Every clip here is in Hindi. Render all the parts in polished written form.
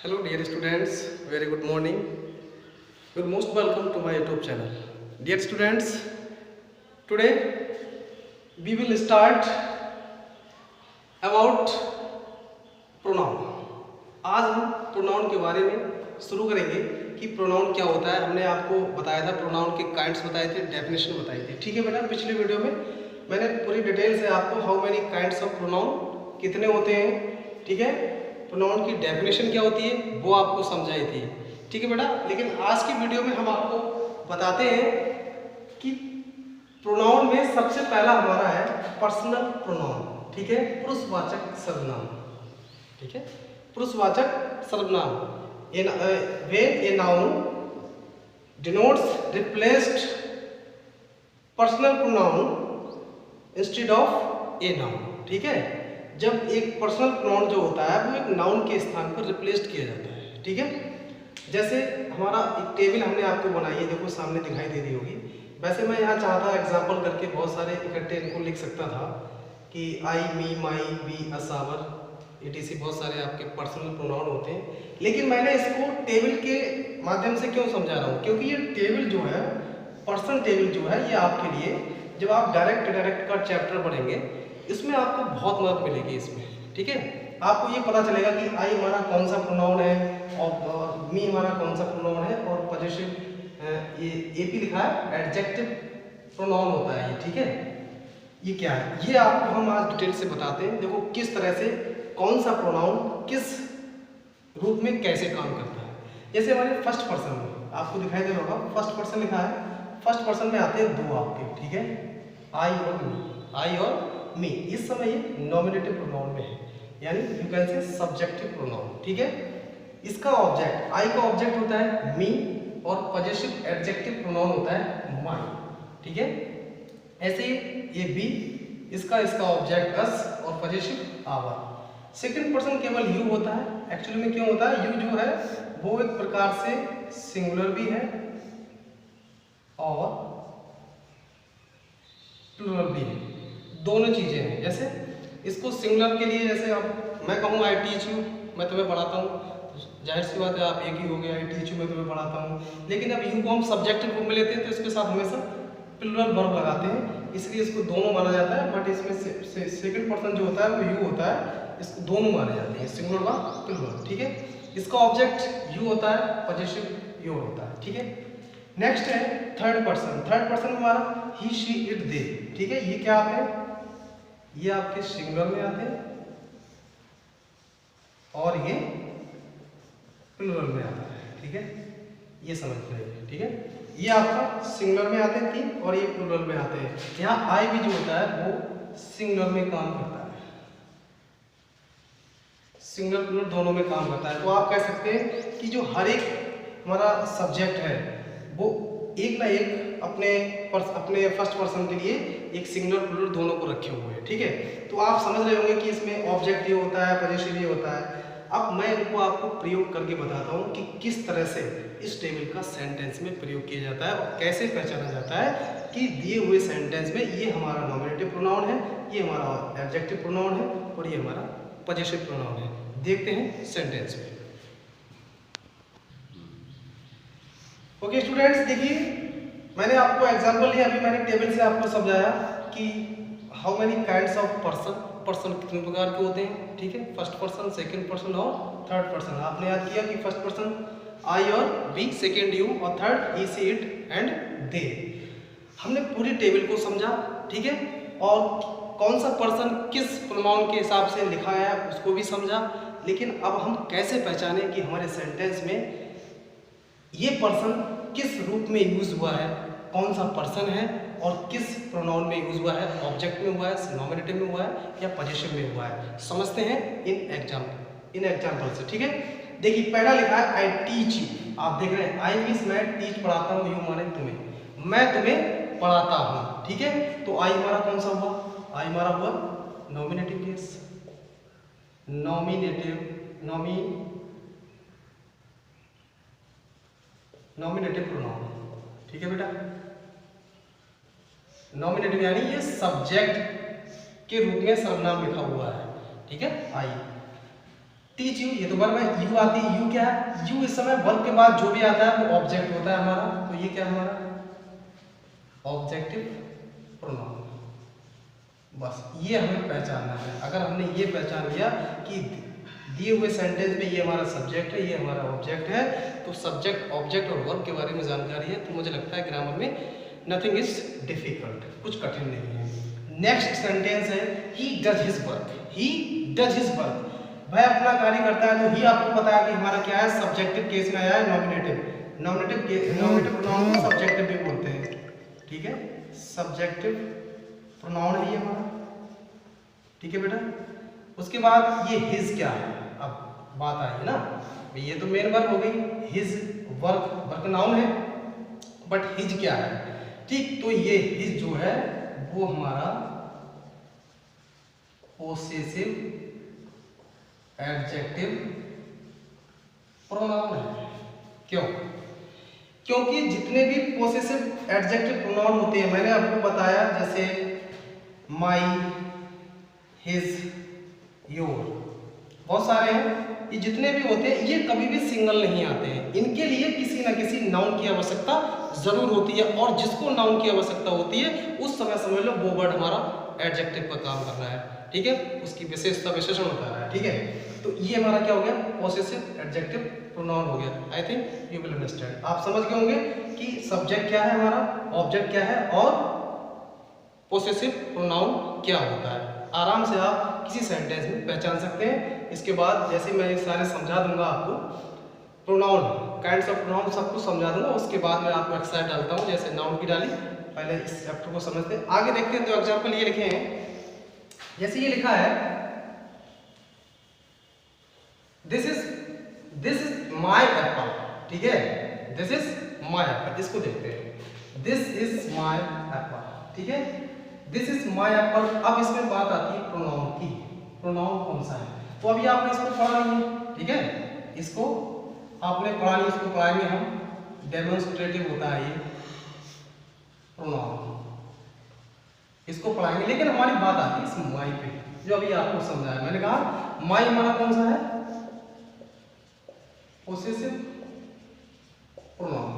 Hello dear students, very good morning. You are most welcome to my YouTube channel. Dear students, today we will start about pronoun. आज हम प्रोनाउन के बारे में शुरू करेंगे कि प्रोनाउन क्या होता है। हमने आपको बताया था, प्रोनाउन के काइंड्स बताए थे, डेफिनेशन बताई थी। ठीक है बेटा, पिछले वीडियो में मैंने पूरी डिटेल से आपको how many kinds of pronoun कितने होते हैं, ठीक है, प्रोनाउन की डेफिनेशन क्या होती है वो आपको समझाई थी। ठीक है बेटा, लेकिन आज की वीडियो में हम आपको बताते हैं कि प्रोनाउन में सबसे पहला हमारा है पर्सनल प्रोनाउन। ठीक है, पुरुषवाचक सर्वनाम। ठीक है, पुरुषवाचक सर्वनाम। When a noun denotes replaced personal pronoun instead of a noun। ठीक है, जब एक पर्सनल प्रोनाउन जो होता है वो एक नाउन के स्थान पर रिप्लेस्ड किया जाता है। ठीक है, जैसे हमारा एक टेबल हमने आपको बनाई है, देखो सामने दिखाई दे रही होगी। वैसे मैं यहाँ चाहता एग्जांपल करके बहुत सारे इकट्ठे इनको लिख सकता था कि आई, मी, माई, वी, अस, आवर, etc बहुत सारे आपके पर्सनल प्रोनाउन होते हैं, लेकिन मैंने इसको टेबल के माध्यम से क्यों समझा रहा हूँ, क्योंकि ये टेबल जो है, पर्सन टेबल जो है, ये आपके लिए जब आप डायरेक्ट का चैप्टर पढ़ेंगे इसमें आपको बहुत मदद मिलेगी इसमें। ठीक है, आपको ये पता चलेगा कि आई हमारा कौन सा प्रोनाउन है और मी हमारा कौन सा प्रोनाउन है, और पॉजिटिव ये एपी लिखा है, एडजेक्टिव प्रोनाउन होता है ये। ठीक है, ये क्या है, ये आपको हम आज डिटेल से बताते हैं। देखो किस तरह से कौन सा प्रोनाउन किस रूप में कैसे काम करता है। जैसे हमारे फर्स्ट पर्सन में आपको दिखाई दे रहा होगा, फर्स्ट पर्सन लिखा है। फर्स्ट पर्सन में आते हैं दो आपके, ठीक है, आई और मी, आई और मी। इस समय ये नॉमिनेटिव प्रोनाउन में है, यानी you can say subjective pronoun. ठीक है, इसका ऑब्जेक्ट, आई का ऑब्जेक्ट होता है मी और पॉजिटिव एडजेक्टिव प्रोनाउन होता है माई। ठीक है, ऐसे ये बी, इसका ऑब्जेक्ट अस और पॉजिटिव आवर। सेकंड पर्सन केवल यू होता है। एक्चुअली में क्यों होता है, यू जो है वो एक प्रकार से सिंगुलर भी है और प्लूरल भी है, दोनों चीजें हैं। जैसे इसको सिंगुलर के लिए, जैसे अब मैं कहूँ आई टीच यू, मैं तुम्हें पढ़ाता हूँ, जाहिर सी बात है आप एक ही हो गया, आई टीच यू मैं तुम्हें पढ़ाता हूँ। लेकिन अब यू को हम सब्जेक्टिव रूप में लेते हैं तो इसके साथ हमेशा प्लूरल वर्ब लगाते हैं, इसलिए इसको दोनों माना जाता है। बट इसमें सेकंड पर्सन जो होता है वो यू होता है, इसको दोनों माने जाते हैं, सिंगुलर व प्लूरल। ठीक है, इसका ऑब्जेक्ट यू होता है, पॉजिटिव योर होता है। ठीक है, नेक्स्ट है थर्ड पर्सन। थर्ड पर्सन हमारा ही, शी, इट, दे। ठीक है, ये क्या आते हैं, ये आपके सिंगुलर में आते हैं और ये प्लूरल में आता है। ठीक है, ये समझ लेंगे। ठीक है, ये आपका सिंगुलर में आते हैं तीन और ये प्लूरल में आते हैं। यहाँ आई भी जो होता है वो सिंगुलर में काम करता है, सिंगुलर प्लूरल दोनों में काम करता है। तो आप कह सकते हैं कि जो हर एक हमारा सब्जेक्ट है वो एक ना एक अपने फर्स्ट पर्सन के लिए एक सिंगुलर प्लूरल दोनों को रखे हुए हैं। ठीक है, तो आप समझ रहे होंगे कि इसमें ऑब्जेक्ट ये होता है, पॉजिटिव ये होता है। अब मैं इनको आपको प्रयोग करके बताता हूँ कि किस तरह से इस टेबल का सेंटेंस में प्रयोग किया जाता है और कैसे पहचाना जाता है कि दिए हुए सेंटेंस में ये हमारा नॉमिनेटिव प्रोनाउन है, ये हमारा एडजेक्टिव प्रोनाउन है और ये हमारा पॉजिटिव प्रोनाउन है। देखते हैं सेंटेंस में। ओके स्टूडेंट्स, देखिए मैंने आपको एग्जांपल लिया, अभी मैंने टेबल से आपको समझाया कि how many kinds of person, person कितने प्रकार के होते हैं। ठीक है, फर्स्ट पर्सन, सेकंड पर्सन और थर्ड पर्सन। आपने याद किया कि फर्स्ट पर्सन आई और बी, सेकंड यू और third he, she, it and they. हमने पूरी टेबल को समझा। ठीक है, और कौन सा पर्सन किस प्रोनाउन के हिसाब से लिखा है उसको भी समझा। लेकिन अब हम कैसे पहचाने कि हमारे सेंटेंस में ये पर्सन किस रूप में यूज हुआ है, कौन सा पर्सन है और किस प्रोनाउन में यूज हुआ है, ऑब्जेक्ट में हुआ है, नॉमिनेटिव में हुआ है या पॉजिटिव में हुआ है, समझते हैं इन एग्जांपल से। ठीक है, देखिए पहला लिखा है आई टीच यू। आप देख रहे हैं आई मींस मैं, टीच पढ़ाता हूँ, यू माने तुम्हें, मैं तुम्हें पढ़ाता हूँ। ठीक है, तो आई हमारा कौन सा हुआ, आई हमारा हुआ नॉमिनेटिव केस, नॉमिनेटिव प्रोनाउन। ठीक है बेटा, नॉमिनेटिव यानी ये सब्जेक्ट के रूप में सर्वनाम लिखा हुआ है। ठीक है, आई। टीच यू, ये तो वर्ब है, यू आती है, यू क्या है, यू इस समय वर्ब के बाद जो भी आता है वो ऑब्जेक्ट होता है हमारा, तो ये क्या है हमारा ऑब्जेक्टिव प्रोनाउन। बस ये हमें पहचानना है। अगर हमने ये पहचान लिया कि दिए हुए सेंटेंस में ये हमारा सब्जेक्ट है, ये हमारा ऑब्जेक्ट है, तो सब्जेक्ट ऑब्जेक्ट और वर्ब के बारे में जानकारी है, तो मुझे लगता है ग्रामर में नथिंग इज डिफिकल्ट, कुछ कठिन नहीं है। नेक्स्ट सेंटेंस है he does his work, he does his work, वह अपना कार्य करता है। तो ही आपको पता है कि हमारा क्या है, सब्जेक्टिव केस में आया है, नॉमिनेटिव, नॉमिनेटिव प्रोनाउन को सब्जेक्टिव भी बोलते हैं, ठीक है, सब्जेक्टिव प्रोनाउन है ये हमारा, ठीक है बेटा। उसके बाद ये हिज क्या है, अब बात आई है ना, ये तो मेन वर्ब हो गई, हिज वर्क नाउन है, बट हिज क्या है, ठीक, तो ये हिज जो है वो हमारा पोसेसिव एडजेक्टिव प्रोनाउन है। क्यों? क्योंकि जितने भी पोसेसिव एडजेक्टिव प्रोनाउन होते हैं, मैंने आपको बताया, जैसे माई, हिज, योर, बहुत सारे हैं, ये जितने भी होते हैं ये कभी भी सिंगल नहीं आते हैं, इनके लिए किसी ना किसी नाउन की आवश्यकता जरूर होती है, और जिसको नाउन की आवश्यकता होती है उस समय समझ लो वो वर्ड हमारा एडजेक्टिव का काम कर रहा है, ठीक है, उसकी विशेषता विशेषण होता है, ठीक है। तो ये हमारा क्या हो गया, पोसेसिव एडजेक्टिव प्रोनाउन हो गया। I think you will understand, आप समझ गए होंगे कि सब्जेक्ट क्या है हमारा, ऑब्जेक्ट क्या है और पोसेसिव प्रोनाउन क्या होता है। आराम से आप किसी सेंटेंस में पहचान सकते हैं। इसके बाद जैसे मैं सारे समझा दूंगा आपको, प्रोनाउन, काइंड्स ऑफ प्रोनाउन सब कुछ समझा दूंगा, उसके बाद मैं आपको एक्सरसाइज डालता हूँ, जैसे नाउन की डाली, पहले इस चैप्टर को समझते हैं, आगे देखते हैं। तो एग्जाम्पल ये लिखे हैं, जैसे ये लिखा है, दिस इज माई एप्पल, ठीक है, दिस इज माई एप्पल, इसको देखते हैं, दिस इज माई एप्पल, ठीक है, दिस इज माई एप्पल। अब इसमें बात आती है प्रोनाउन की, प्रोनाउन कौन सा है, तो अभी आपने इसको पढ़ा नहीं है, ठीक है, इसको आपने पढ़ा नहीं, इसको पढ़ाएंगे हम, डेमोन्स्ट्रेटिव होता है ये प्रोनाउन, इसको पढ़ाएंगे, लेकिन हमारी बात आती है इस माई पे, जो अभी आपको समझाया। मैंने कहा माई हमारा कौन सा है, पोसेसिव प्रोनाउन,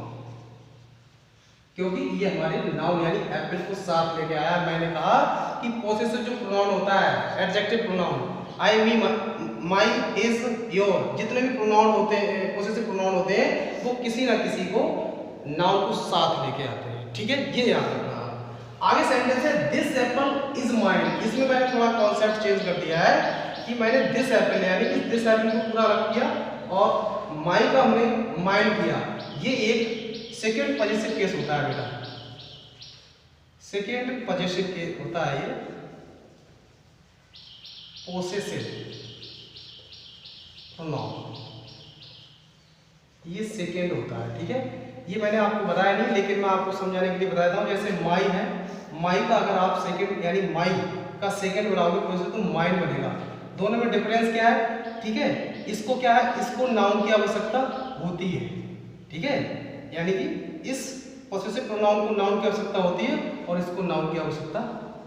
क्योंकि ये हमारे नाउन यानी एप्पल को साथ लेके आया। मैंने कहा कि पोसेसिव जो प्रोनाउन होता है, adjective pronoun, I, me, my, his, your, जितने भी प्रोनाउन होते हैं, पोसेसिव प्रोनाउन होते हैं, वो किसी ना किसी को नाउन को साथ लेके आते हैं, ठीक है, ये याद रखना। आगे सेंटेंस है दिस एप्पल इज माइन, इसमें मैंने थोड़ा कॉन्सेप्ट चेंज कर दिया है कि मैंने दिस एप्पल यानी कि दिस एप्पल को पूरा रख दिया और माई का हमने माइंड किया। ये एक सेकेंड पॉजिटिव केस होता है बेटा, सेकेंड पॉजिटिव केस होता है ये पोसेसिव प्रोनाउन, ये सेकेंड होता है, ठीक है। ये मैंने आपको बताया नहीं, लेकिन मैं आपको समझाने के लिए बता देता हूँ। जैसे माई है, माई का अगर आप सेकेंड यानी माई का सेकेंड बनाओगे तो माइंड बनेगा, दोनों में डिफरेंस क्या है, ठीक है। इसको क्या है, इसको नाउन की आवश्यकता होती है, ठीक है, यानी कि इस पोसेसिव प्रोनाउन को नाउन की आवश्यकता होती है और इसको नाउन की आवश्यकता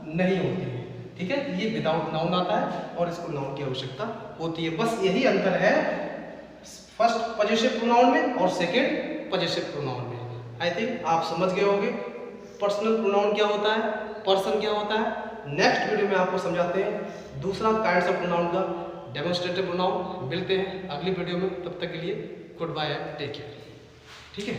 नहीं होती है, ठीक है। ये विदाउट नाउन आता है और इसको नाउन की आवश्यकता होती है, बस यही अंतर है फर्स्ट पॉजिटिव प्रोनाउन में और सेकेंड पॉजिटिव प्रोनाउन में। आई थिंक आप समझ गए होंगे पर्सनल प्रोनाउन क्या होता है, पर्सन क्या होता है। नेक्स्ट वीडियो में आपको समझाते हैं दूसरा काइंड्स ऑफ प्रोनाउन का, डेमोन्स्ट्रेटिव प्रोनाउन। मिलते हैं अगली वीडियो में, तब तक के लिए गुड बाय, टेक केयर, ठीक है।